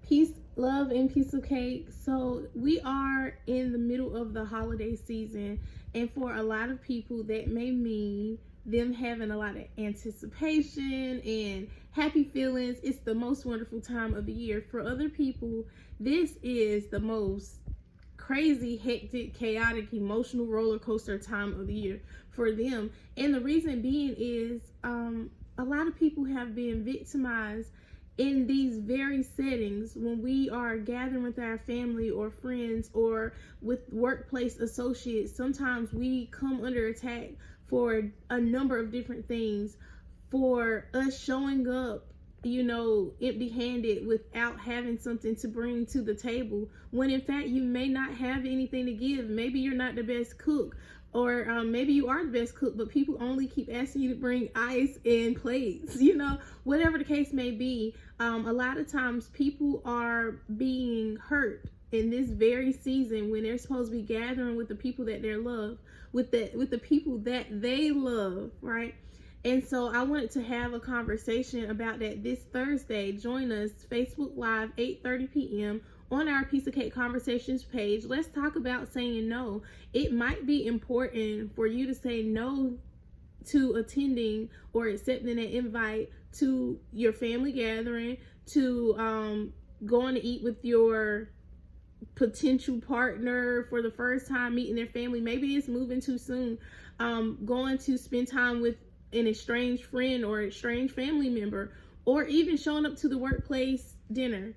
Peace, love, and piece of cake. So we are in the middle of the holiday season, and for a lot of people, that may mean them having a lot of anticipation and happy feelings. It's the most wonderful time of the year. For other people, this is the most crazy, hectic, chaotic, emotional roller coaster time of the year for them. And the reason being is a lot of people have been victimized in these very settings when we are gathering with our family or friends or with workplace associates. Sometimes we come under attack for a number of different things, for us showing up, empty handed without having something to bring to the table, when in fact you may not have anything to give. Maybe you're not the best cook, or maybe you are the best cook, but people only keep asking you to bring ice and plates, whatever the case may be. A lot of times people are being hurt in this very season when they're supposed to be gathering with the people that they love, with the people that they love, right? And so I wanted to have a conversation about that this Thursday. Join us, Facebook Live, 8:30 p.m. on our Piece of Cake Conversations page. Let's talk about saying no. It might be important for you to say no to attending or accepting an invite to your family gathering, to going to eat with your potential partner for the first time, meeting their family. Maybe it's moving too soon. Going to spend time with an estranged friend or estranged family member, or even showing up to the workplace dinner.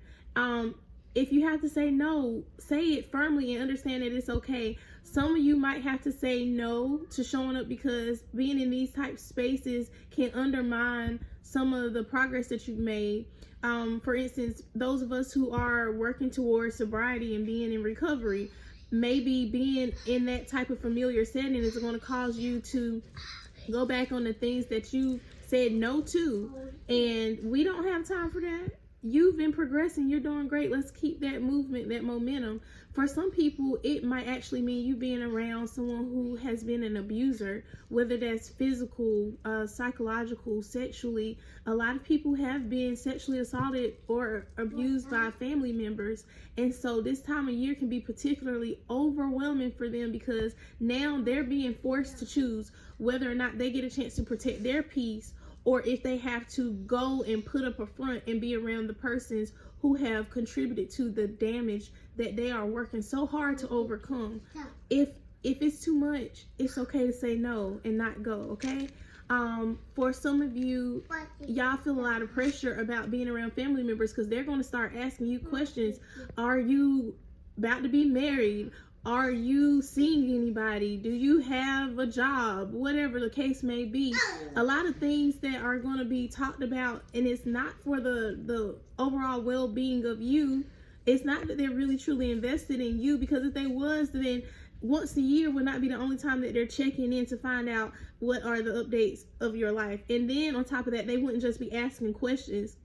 If you have to say no, say it firmly and understand that it's okay. Some of you might have to say no to showing up because being in these type spaces can undermine some of the progress that you've made. For instance, those of us who are working towards sobriety and being in recovery, maybe being in that type of familiar setting is going to cause you to go back on the things that you said no to, and we don't have time for that. You've been progressing, you're doing great. Let's keep that movement, that momentum. For some people, it might actually mean you being around someone who has been an abuser, whether that's physical, psychological, sexually. A lot of people have been sexually assaulted or abused by family members. And so this time of year can be particularly overwhelming for them because now they're being forced to choose whether or not they get a chance to protect their peace, or if they have to go and put up a front and be around the persons who have contributed to the damage that they are working so hard to overcome. If it's too much, it's okay to say no and not go, okay? For some of you, y'all feel a lot of pressure about being around family members because they're going to start asking you questions. Are you about to be married? Are you seeing anybody? Do you have a job? Whatever the case may be. A lot of things that are going to be talked about, and it's not for the overall well-being of you. It's not that they're really truly invested in you, because if they was, then once a year would not be the only time that they're checking in to find out what are the updates of your life. And then on top of that, they wouldn't just be asking questions.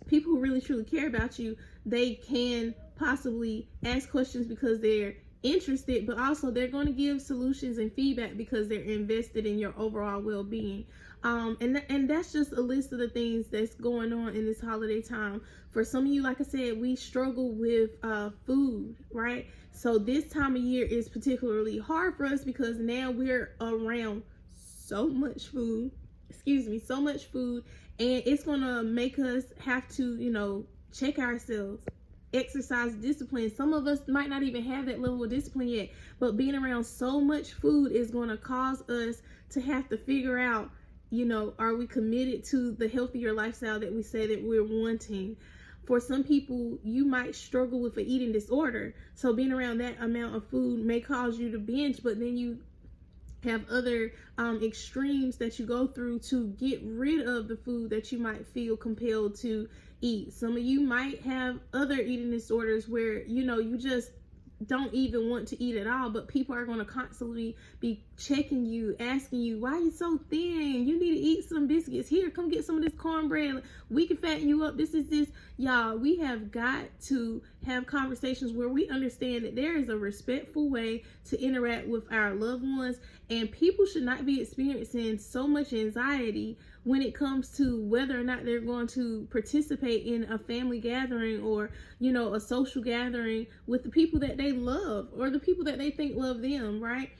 People who really truly care about you, they can possibly ask questions because they're interested, but also they're going to give solutions and feedback because they're invested in your overall well-being. And that's just a list of the things that's going on in this holiday time. For some of you, like I said, we struggle with food, right? So this time of year is particularly hard for us because now we're around so much food, so much food, and it's gonna make us have to, check ourselves, exercise discipline. Some of us might not even have that level of discipline yet, but being around so much food is going to cause us to have to figure out, are we committed to the healthier lifestyle that we say that we're wanting? For some people, you might struggle with an eating disorder, so being around that amount of food may cause you to binge, but then you have other extremes that you go through to get rid of the food that you might feel compelled to eat. Some of you might have other eating disorders where you just don't even want to eat at all, but people are going to constantly be checking you, asking you, why are you so thin? You need to eat some biscuits. Here, come get some of this cornbread. We can fatten you up. This. Y'all, we have got to have conversations where we understand that there is a respectful way to interact with our loved ones, and people should not be experiencing so much anxiety when it comes to whether or not they're going to participate in a family gathering or, you know, a social gathering with the people that they love or the people that they think love them, right?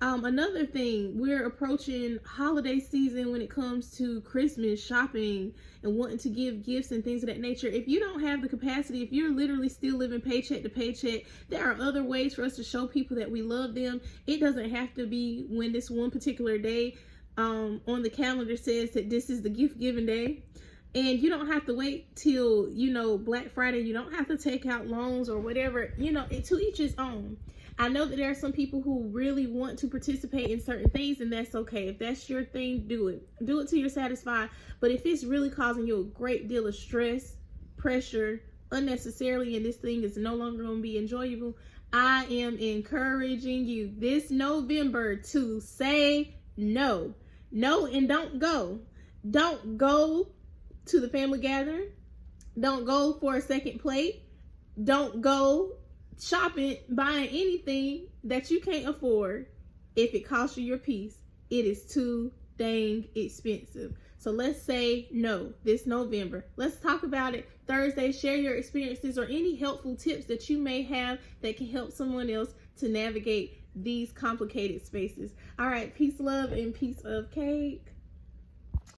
Another thing, we're approaching holiday season when it comes to Christmas shopping and wanting to give gifts and things of that nature. If you don't have the capacity, if you're literally still living paycheck to paycheck, there are other ways for us to show people that we love them. It doesn't have to be when this one particular day on the calendar says that this is the gift giving day. And you don't have to wait till, you know, Black Friday. You don't have to take out loans or whatever, you know, to each his own. I know that there are some people who really want to participate in certain things, and that's okay. If that's your thing, do it. Do it till you're satisfied. But if it's really causing you a great deal of stress, pressure, unnecessarily, and this thing is no longer going to be enjoyable, I am encouraging you this November to say no. No, and don't go. Don't go to the family gathering. Don't go for a second plate. Don't go shopping, buying anything that you can't afford if it costs you your peace. It is too dang expensive. So let's say no this November. Let's talk about it Thursday. Share your experiences or any helpful tips that you may have that can help someone else to navigate these complicated spaces. All right, peace, love, and piece of cake.